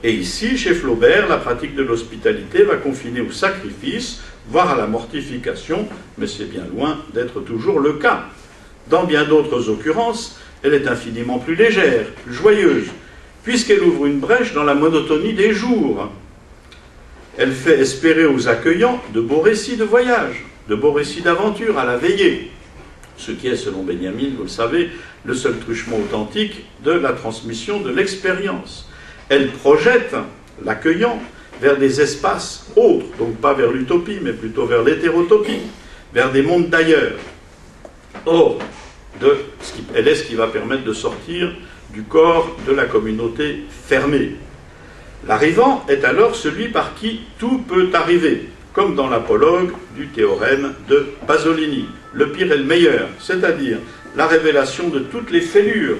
Et ici, chez Flaubert, la pratique de l'hospitalité va confiner au sacrifice, voire à la mortification, mais c'est bien loin d'être toujours le cas. Dans bien d'autres occurrences, elle est infiniment plus légère, plus joyeuse, puisqu'elle ouvre une brèche dans la monotonie des jours. Elle fait espérer aux accueillants de beaux récits de voyage, de beaux récits d'aventure à la veillée, ce qui est, selon Benjamin, vous le savez, le seul truchement authentique de la transmission de l'expérience. Elle projette l'accueillant vers des espaces autres, donc pas vers l'utopie, mais plutôt vers l'hétérotopie, vers des mondes d'ailleurs. Or, elle est ce qui va permettre de sortir du corps de la communauté fermée. L'arrivant est alors celui par qui tout peut arriver, comme dans l'apologue du théorème de Pasolini. Le pire est le meilleur, c'est-à-dire la révélation de toutes les fêlures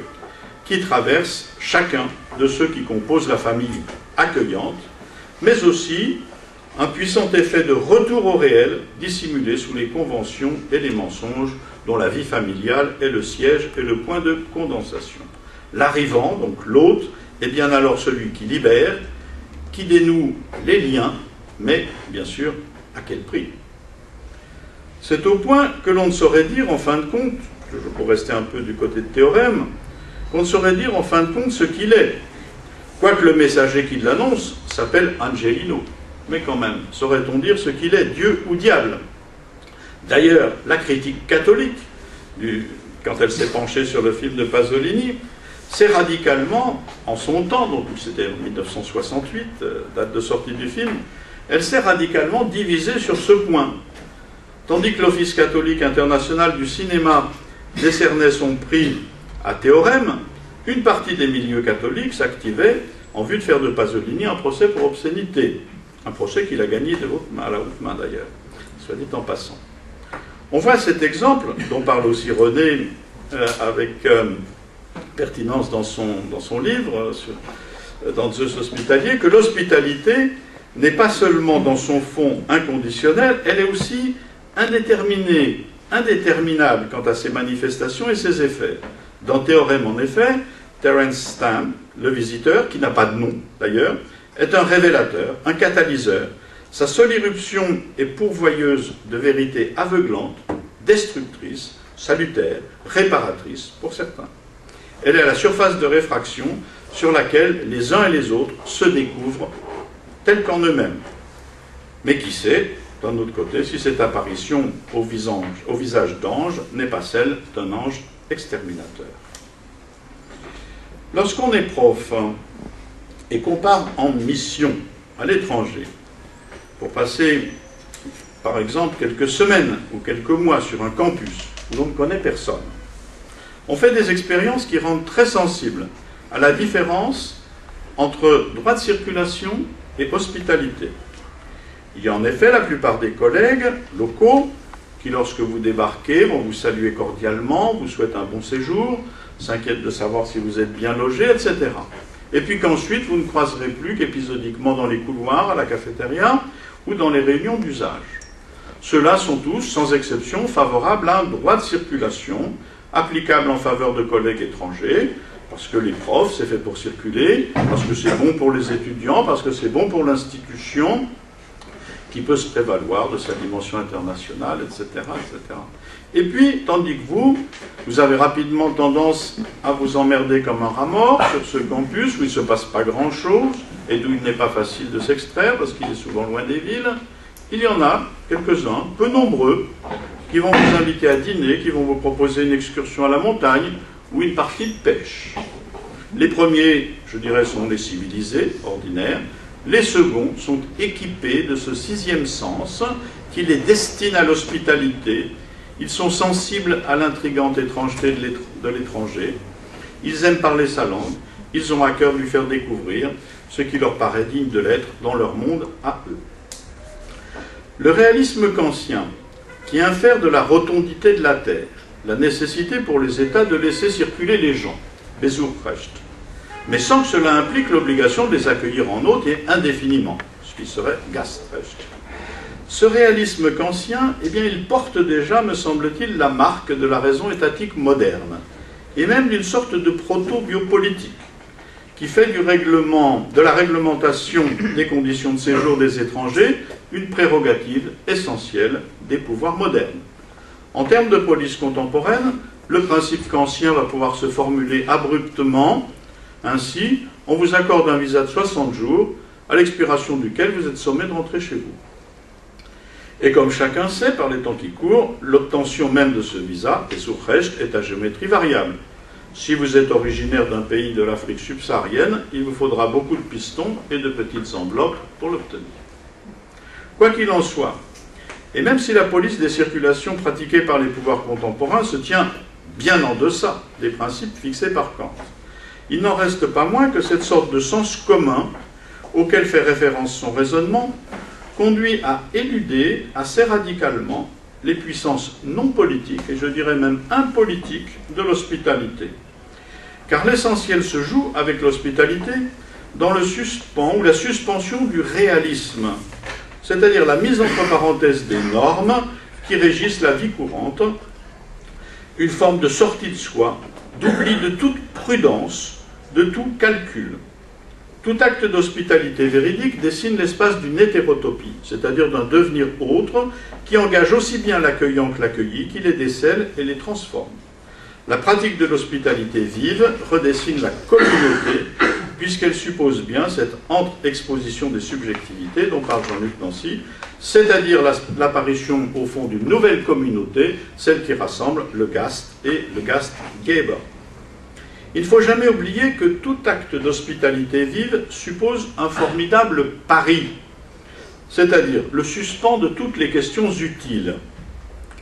qui traversent chacun de ceux qui composent la famille accueillante, mais aussi un puissant effet de retour au réel dissimulé sous les conventions et les mensonges dont la vie familiale est le siège et le point de condensation. L'arrivant, donc l'hôte, est bien alors celui qui libère, qui dénoue les liens, mais bien sûr, à quel prix? C'est au point que l'on ne saurait dire, en fin de compte, pour rester un peu du côté de théorème, qu'on ne saurait dire en fin de compte ce qu'il est. Quoique le messager qui l'annonce s'appelle Angelino. Mais quand même, saurait-on dire ce qu'il est, Dieu ou diable? D'ailleurs, la critique catholique, quand elle s'est penchée sur le film de Pasolini, s'est radicalement, en son temps, donc c'était en 1968, date de sortie du film, elle s'est radicalement divisée sur ce point. Tandis que l'Office catholique international du cinéma décernait son prix à Théorème, une partie des milieux catholiques s'activait en vue de faire de Pasolini un procès pour obscénité. Un procès qu'il a gagné à la haute main d'ailleurs, soit dit en passant. On voit cet exemple, dont parle aussi René avec pertinence dans son livre, dans Zeus hospitalier, que l'hospitalité n'est pas seulement dans son fond inconditionnel, elle est aussi indéterminée, indéterminable quant à ses manifestations et ses effets. Dans Théorème, en effet, Terence Stamp, le visiteur, qui n'a pas de nom d'ailleurs, est un révélateur, un catalyseur. Sa seule irruption est pourvoyeuse de vérités aveuglantes, destructrices, salutaires, réparatrices pour certains. Elle est à la surface de réfraction sur laquelle les uns et les autres se découvrent tels qu'en eux-mêmes. Mais qui sait, d'un autre côté, si cette apparition au visage d'ange n'est pas celle d'un ange exterminateur. Lorsqu'on est prof et qu'on part en mission à l'étranger, pour passer, par exemple, quelques semaines ou quelques mois sur un campus où l'on ne connaît personne, on fait des expériences qui rendent très sensibles à la différence entre droit de circulation et hospitalité. Il y a en effet la plupart des collègues locaux qui, lorsque vous débarquez, vont vous saluer cordialement, vous souhaitent un bon séjour, s'inquiètent de savoir si vous êtes bien logé, etc. Et puis qu'ensuite, vous ne croiserez plus qu'épisodiquement dans les couloirs, à la cafétéria ou dans les réunions d'usage. Ceux-là sont tous, sans exception, favorables à un droit de circulation applicable en faveur de collègues étrangers, parce que les profs, c'est fait pour circuler, parce que c'est bon pour les étudiants, parce que c'est bon pour l'institution, qui peut se prévaloir de sa dimension internationale, etc., etc. Et puis, tandis que vous avez rapidement tendance à vous emmerder comme un rat mort sur ce campus où il ne se passe pas grand-chose et d'où il n'est pas facile de s'extraire parce qu'il est souvent loin des villes, il y en a quelques-uns, peu nombreux, qui vont vous inviter à dîner, qui vont vous proposer une excursion à la montagne ou une partie de pêche. Les premiers, je dirais, sont les civilisés, ordinaires. Les seconds sont équipés de ce sixième sens qui les destine à l'hospitalité. Ils sont sensibles à l'intrigante étrangeté de l'étranger. Ils aiment parler sa langue. Ils ont à cœur de lui faire découvrir ce qui leur paraît digne de l'être dans leur monde à eux. Le réalisme kantien, qui infère de la rotondité de la Terre, la nécessité pour les États de laisser circuler les gens, Besuchrecht, mais sans que cela implique l'obligation de les accueillir en hôte et indéfiniment, ce qui serait Gastrecht. Ce réalisme kantien, eh bien, il porte déjà, me semble-t-il, la marque de la raison étatique moderne, et même d'une sorte de proto-biopolitique, qui fait de la réglementation des conditions de séjour des étrangers une prérogative essentielle des pouvoirs modernes. En termes de police contemporaine, le principe kantien va pouvoir se formuler abruptement. Ainsi, on vous accorde un visa de 60 jours, à l'expiration duquel vous êtes sommé de rentrer chez vous. Et comme chacun sait, par les temps qui courent, l'obtention même de ce visa, et sous recht, est à géométrie variable. Si vous êtes originaire d'un pays de l'Afrique subsaharienne, il vous faudra beaucoup de pistons et de petites enveloppes pour l'obtenir. Quoi qu'il en soit, et même si la police des circulations pratiquée par les pouvoirs contemporains se tient bien en deçà des principes fixés par Kant, il n'en reste pas moins que cette sorte de sens commun auquel fait référence son raisonnement conduit à éluder assez radicalement les puissances non politiques, et je dirais même impolitiques, de l'hospitalité. Car l'essentiel se joue avec l'hospitalité dans le suspens ou la suspension du réalisme, c'est-à-dire la mise entre parenthèses des normes qui régissent la vie courante, une forme de sortie de soi, d'oubli de toute prudence, de tout calcul. Tout acte d'hospitalité véridique dessine l'espace d'une hétérotopie, c'est-à-dire d'un devenir autre qui engage aussi bien l'accueillant que l'accueilli, qui les décèle et les transforme. La pratique de l'hospitalité vive redessine la communauté, puisqu'elle suppose bien cette entre-exposition des subjectivités dont parle Jean-Luc Nancy, c'est-à-dire l'apparition au fond d'une nouvelle communauté, celle qui rassemble le Gast et le Gastgeber. Il ne faut jamais oublier que tout acte d'hospitalité vive suppose un formidable pari, c'est-à-dire le suspens de toutes les questions utiles,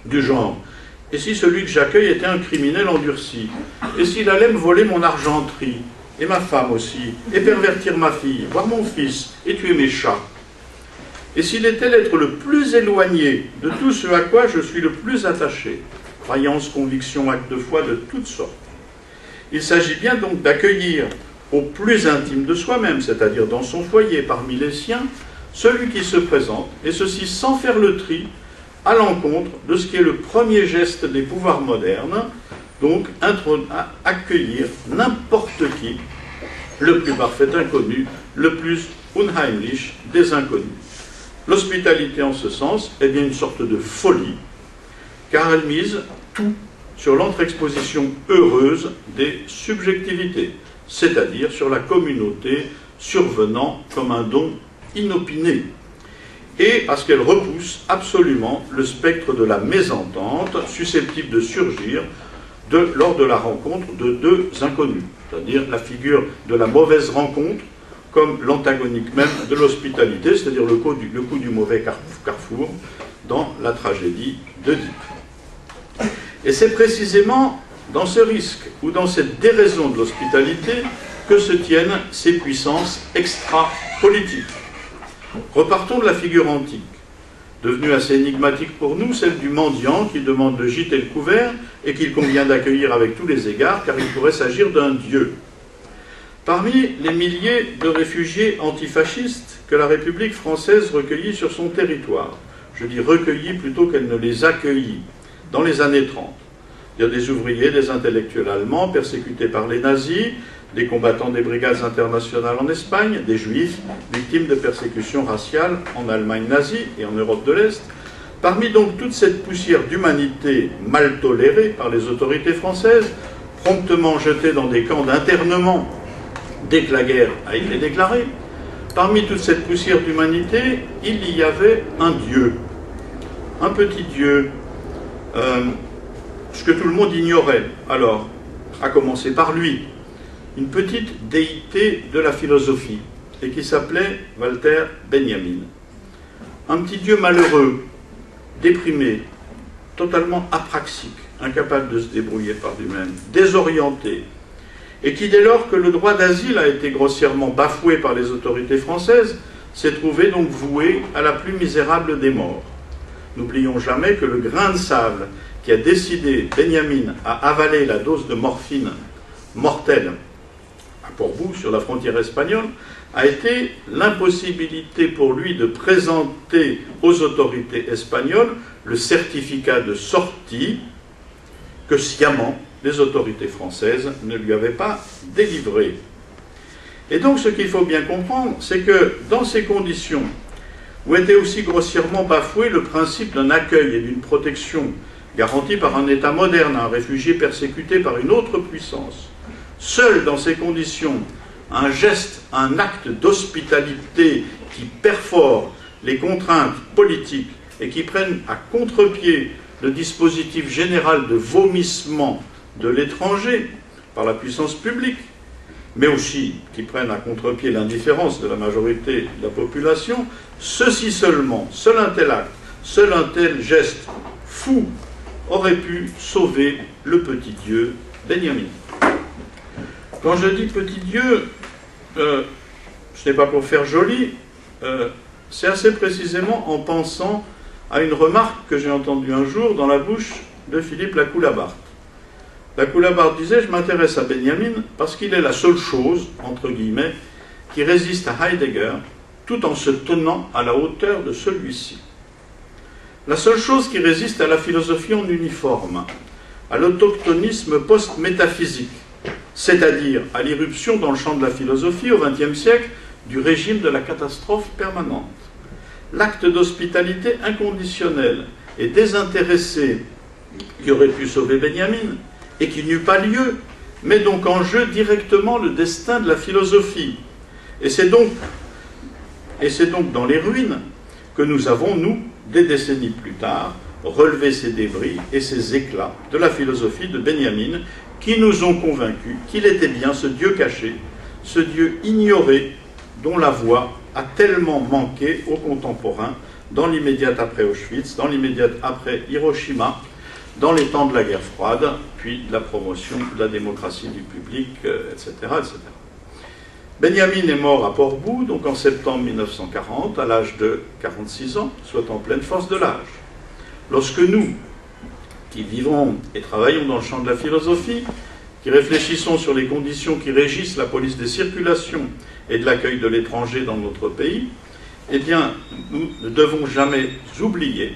du genre « et si celui que j'accueille était un criminel endurci ? Et s'il allait me voler mon argenterie ? Et ma femme aussi ? Et pervertir ma fille, voire mon fils, et tuer mes chats ? Et s'il était l'être le plus éloigné de tout ce à quoi je suis le plus attaché ? Croyance, conviction, acte de foi de toutes sortes. Il s'agit bien donc d'accueillir au plus intime de soi-même, c'est-à-dire dans son foyer, parmi les siens, celui qui se présente, et ceci sans faire le tri, à l'encontre de ce qui est le premier geste des pouvoirs modernes, donc accueillir n'importe qui, le plus parfait inconnu, le plus unheimlich des inconnus. L'hospitalité en ce sens est bien une sorte de folie, car elle mise tout sur l'entre-exposition heureuse des subjectivités, c'est-à-dire sur la communauté survenant comme un don inopiné, et parce qu'elle repousse absolument le spectre de la mésentente susceptible de surgir lors de la rencontre de deux inconnus, c'est-à-dire la figure de la mauvaise rencontre comme l'antagonique même de l'hospitalité, c'est-à-dire le coup du mauvais carrefour dans la tragédie d'Oedipe. Et c'est précisément dans ce risque ou dans cette déraison de l'hospitalité que se tiennent ces puissances extra-politiques. Repartons de la figure antique, devenue assez énigmatique pour nous, celle du mendiant qui demande le gîte et le couvert et qu'il convient d'accueillir avec tous les égards car il pourrait s'agir d'un dieu. Parmi les milliers de réfugiés antifascistes que la République française recueillit sur son territoire, je dis recueillit plutôt qu'elle ne les accueillit, dans les années 30. Il y a des ouvriers, des intellectuels allemands persécutés par les nazis, des combattants des brigades internationales en Espagne, des juifs victimes de persécutions raciales en Allemagne nazie et en Europe de l'Est. Parmi donc toute cette poussière d'humanité mal tolérée par les autorités françaises, promptement jetée dans des camps d'internement dès que la guerre a été déclarée, parmi toute cette poussière d'humanité, il y avait un dieu, un petit dieu, ce que tout le monde ignorait, alors, à commencer par lui, une petite déité de la philosophie, et qui s'appelait Walter Benjamin. Un petit dieu malheureux, déprimé, totalement apraxique, incapable de se débrouiller par lui-même, désorienté, et qui, dès lors que le droit d'asile a été grossièrement bafoué par les autorités françaises, s'est trouvé donc voué à la plus misérable des morts. N'oublions jamais que le grain de sable qui a décidé Benjamin à avaler la dose de morphine mortelle à Portbou, sur la frontière espagnole, a été l'impossibilité pour lui de présenter aux autorités espagnoles le certificat de sortie que sciemment les autorités françaises ne lui avaient pas délivré. Et donc ce qu'il faut bien comprendre, c'est que dans ces conditions, où était aussi grossièrement bafoué le principe d'un accueil et d'une protection garantie par un État moderne à un réfugié persécuté par une autre puissance, seul dans ces conditions, un geste, un acte d'hospitalité qui perfore les contraintes politiques et qui prennent à contre-pied le dispositif général de vomissement de l'étranger par la puissance publique, mais aussi qui prennent à contre-pied l'indifférence de la majorité de la population, ceci seulement, seul un tel acte, seul un tel geste fou aurait pu sauver le petit Dieu Benjamin. Quand je dis petit Dieu, ce n'est pas pour faire joli, c'est assez précisément en pensant à une remarque que j'ai entendue un jour dans la bouche de Philippe Lacoue-Labarthe. Lacoue-Labarthe disait « Je m'intéresse à Benjamin parce qu'il est la seule chose, entre guillemets, qui résiste à Heidegger tout en se tenant à la hauteur de celui-ci. La seule chose qui résiste à la philosophie en uniforme, à l'autochtonisme post-métaphysique, c'est-à-dire à l'irruption dans le champ de la philosophie au XXe siècle du régime de la catastrophe permanente. L'acte d'hospitalité inconditionnel et désintéressé qui aurait pu sauver Benjamin et qui n'eut pas lieu, met donc en jeu directement le destin de la philosophie. Et c'est donc dans les ruines que nous avons, nous, des décennies plus tard, relevé ces débris et ces éclats de la philosophie de Benjamin qui nous ont convaincus qu'il était bien ce Dieu caché, ce Dieu ignoré, dont la voix a tellement manqué aux contemporains dans l'immédiat après Auschwitz, dans l'immédiat après Hiroshima, dans les temps de la guerre froide, puis de la promotion de la démocratie du public, etc., etc. Benjamin est mort à Portbou, donc en septembre 1940, à l'âge de 46 ans, soit en pleine force de l'âge. Lorsque nous, qui vivons et travaillons dans le champ de la philosophie, qui réfléchissons sur les conditions qui régissent la police des circulations et de l'accueil de l'étranger dans notre pays, eh bien, nous ne devons jamais oublier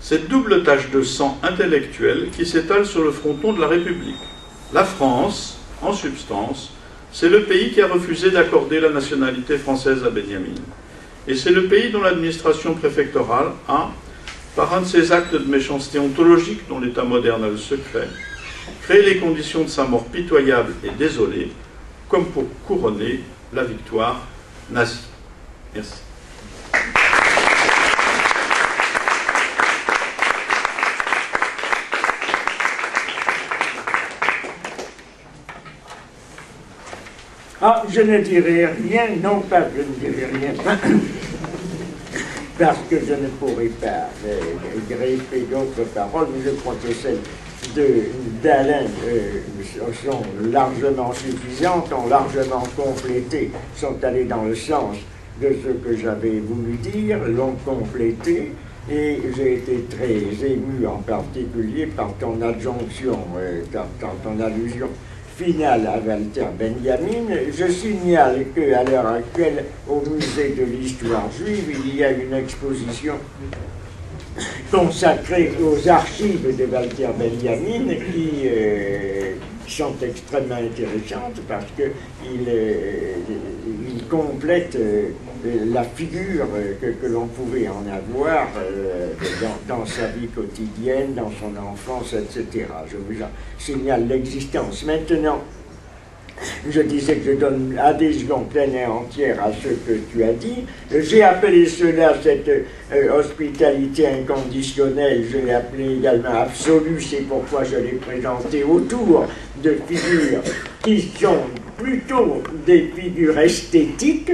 cette double tache de sang intellectuel qui s'étale sur le fronton de la République. La France, en substance, c'est le pays qui a refusé d'accorder la nationalité française à Benjamin. Et c'est le pays dont l'administration préfectorale a, par un de ces actes de méchanceté ontologique dont l'État moderne a le secret, créé les conditions de sa mort pitoyable et désolée, comme pour couronner la victoire nazie. Merci. Ah, je ne dirai rien, non pas je ne dirai rien, parce que je ne pourrai pas greffer d'autres paroles, mais je crois que celles d'Alain sont largement suffisantes, ont largement complété, sont allées dans le sens de ce que j'avais voulu dire, l'ont complété, et j'ai été très ému en particulier par ton adjonction, par ton allusion finale à Walter Benjamin. Je signale qu'à l'heure actuelle, au musée de l'histoire juive, il y a une exposition consacrée aux archives de Walter Benjamin qui sont extrêmement intéressantes parce qu'il complète la figure que l'on pouvait en avoir dans sa vie quotidienne, dans son enfance, etc. Je vous en signale l'existence. Maintenant, je disais que je donne adhésion pleine et entière à ce que tu as dit. J'ai appelé cela cette hospitalité inconditionnelle, je l'ai appelé également absolue, c'est pourquoi je l'ai présenté autour de figures qui sont plutôt des figures esthétiques,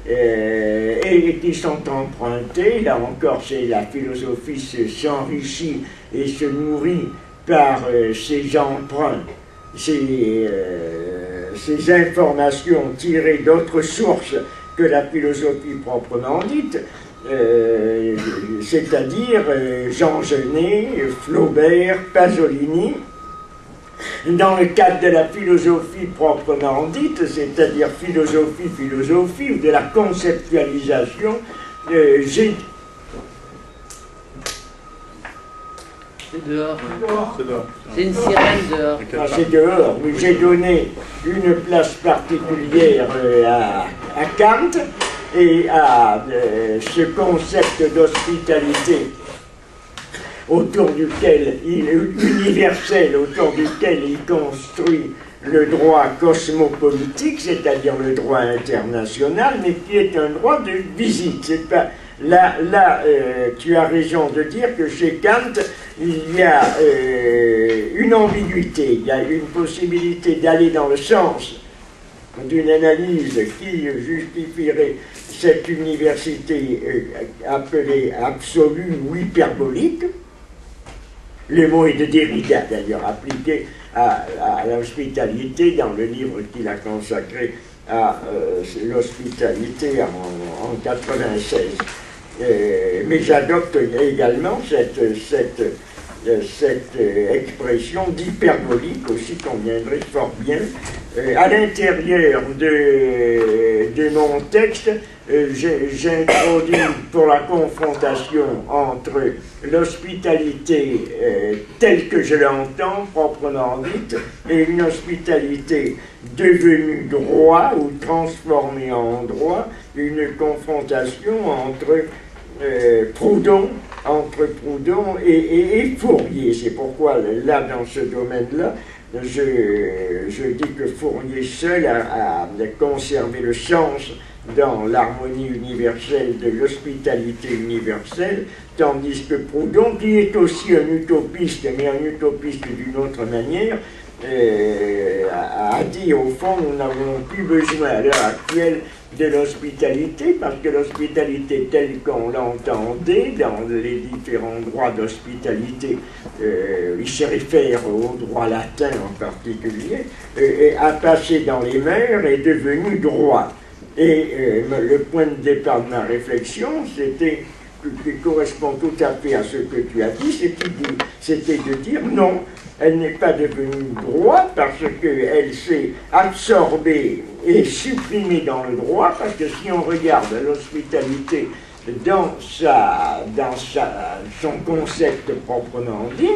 et qui sont empruntées, là encore c'est la philosophie s'enrichit et se nourrit par ces emprunts, ces informations tirées d'autres sources que la philosophie proprement dite, c'est-à-dire Jean Genet, Flaubert, Pasolini. Dans le cadre de la philosophie proprement dite, c'est-à-dire philosophie, ou de la conceptualisation, C'est dehors. C'est dehors. C'est une sirène dehors. Ah, c'est dehors, mais j'ai donné une place particulière à Kant et à ce concept d'hospitalité universel, autour duquel il construit le droit cosmopolitique, c'est-à-dire le droit international, mais qui est un droit de visite. C'est pas, là, tu as raison de dire que chez Kant, il y a une ambiguïté, il y a une possibilité d'aller dans le sens d'une analyse qui justifierait cette université appelée absolue ou hyperbolique. Le mot est de Derrida, d'ailleurs, appliqué à l'hospitalité dans le livre qu'il a consacré à l'hospitalité en 96. Mais j'adopte également cette expression d'hyperbolique aussi conviendrait fort bien. À l'intérieur de mon texte, j'introduis pour la confrontation entre l'hospitalité telle que je l'entends, proprement dite, et une hospitalité devenue droit ou transformée en droit, une confrontation entre Proudhon et Fourier. C'est pourquoi, là, dans ce domaine-là, je dis que Fourier seul a conservé le sens dans l'harmonie universelle de l'hospitalité universelle, tandis que Proudhon, qui est aussi un utopiste, mais un utopiste d'une autre manière, a dit au fond, nous n'avons plus besoin à l'heure actuelle de l'hospitalité, parce que l'hospitalité telle qu'on l'entendait dans les différents droits d'hospitalité, il se réfère au droit latin en particulier, a passé dans les mœurs et est devenu droit. Et le point de départ de ma réflexion, c'était, qui correspond tout à fait à ce que tu as dit, c'était de dire non, elle n'est pas devenue droit parce qu'elle s'est absorbée et supprimée dans le droit, parce que si on regarde l'hospitalité dans son concept proprement dit,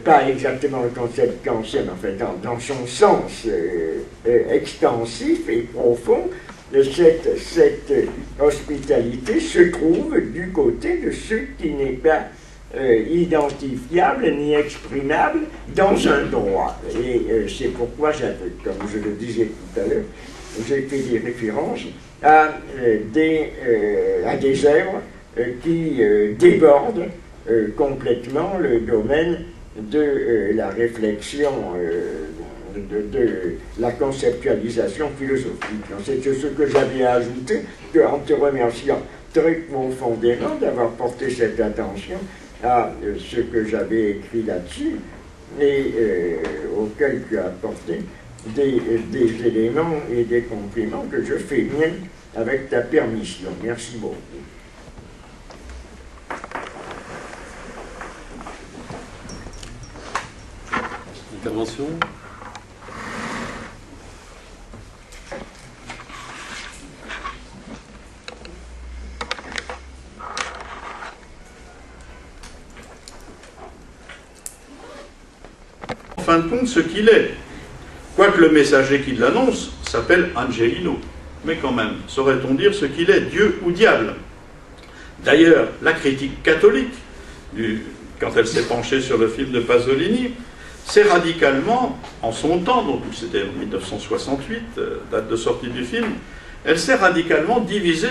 pas exactement le concept qu'enseigne, en fait, dans son sens extensif et profond, cette hospitalité se trouve du côté de ce qui n'est pas identifiable ni exprimable dans un droit. Et c'est pourquoi, comme je le disais tout à l'heure, j'ai fait des références à des œuvres qui débordent complètement le domaine de la réflexion, de la conceptualisation philosophique. C'est ce que j'avais ajouté, en te remerciant très profondément d'avoir porté cette attention à ce que j'avais écrit là-dessus et auquel tu as apporté des éléments et des compliments que je fais miens avec ta permission. Merci beaucoup. Intervention. En fin de compte, ce qu'il est, quoique le messager qui l'annonce s'appelle Angelino, mais quand même, saurait-on dire ce qu'il est, Dieu ou diable? D'ailleurs, la critique catholique, quand elle s'est penchée sur le film de Pasolini, c'est radicalement, en son temps, donc c'était en 1968, date de sortie du film, elle s'est radicalement divisée.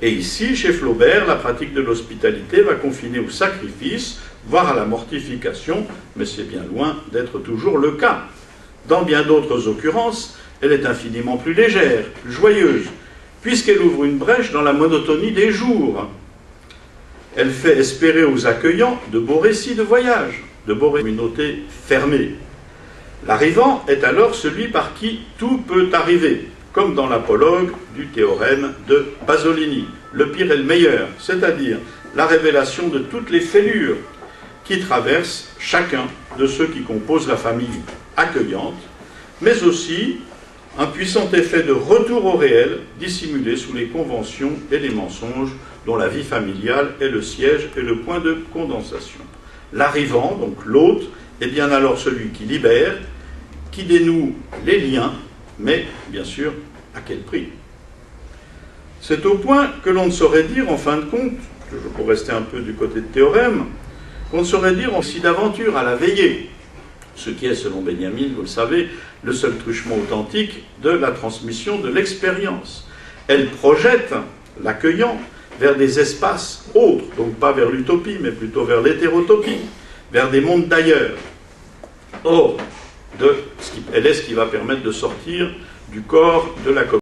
Et ici, chez Flaubert, la pratique de l'hospitalité va confiner au sacrifice, voire à la mortification, mais c'est bien loin d'être toujours le cas. Dans bien d'autres occurrences, elle est infiniment plus légère, plus joyeuse, puisqu'elle ouvre une brèche dans la monotonie des jours. Elle fait espérer aux accueillants de beaux récits de voyage, de beaux communautés fermées. L'arrivant est alors celui par qui tout peut arriver, comme dans l'apologue du théorème de Pasolini, le pire et le meilleur, c'est-à-dire la révélation de toutes les fêlures qui traversent chacun de ceux qui composent la famille accueillante, mais aussi un puissant effet de retour au réel dissimulé sous les conventions et les mensonges dont la vie familiale est le siège et le point de condensation. l'arrivant, donc l'hôte, est bien alors celui qui libère, qui dénoue les liens, mais bien sûr, à quel prix? C'est au point que l'on ne saurait dire, en fin de compte, pour rester un peu du côté de théorème, qu'on ne saurait dire aussi d'aventure à la veillée, ce qui est, selon Benjamin, vous le savez, le seul truchement authentique de la transmission de l'expérience. Elle projette l'accueillant vers des espaces autres, donc pas vers l'utopie, mais plutôt vers l'hétérotopie, vers des mondes d'ailleurs. Or, elle est ce qui va permettre de sortir du corps de la communauté.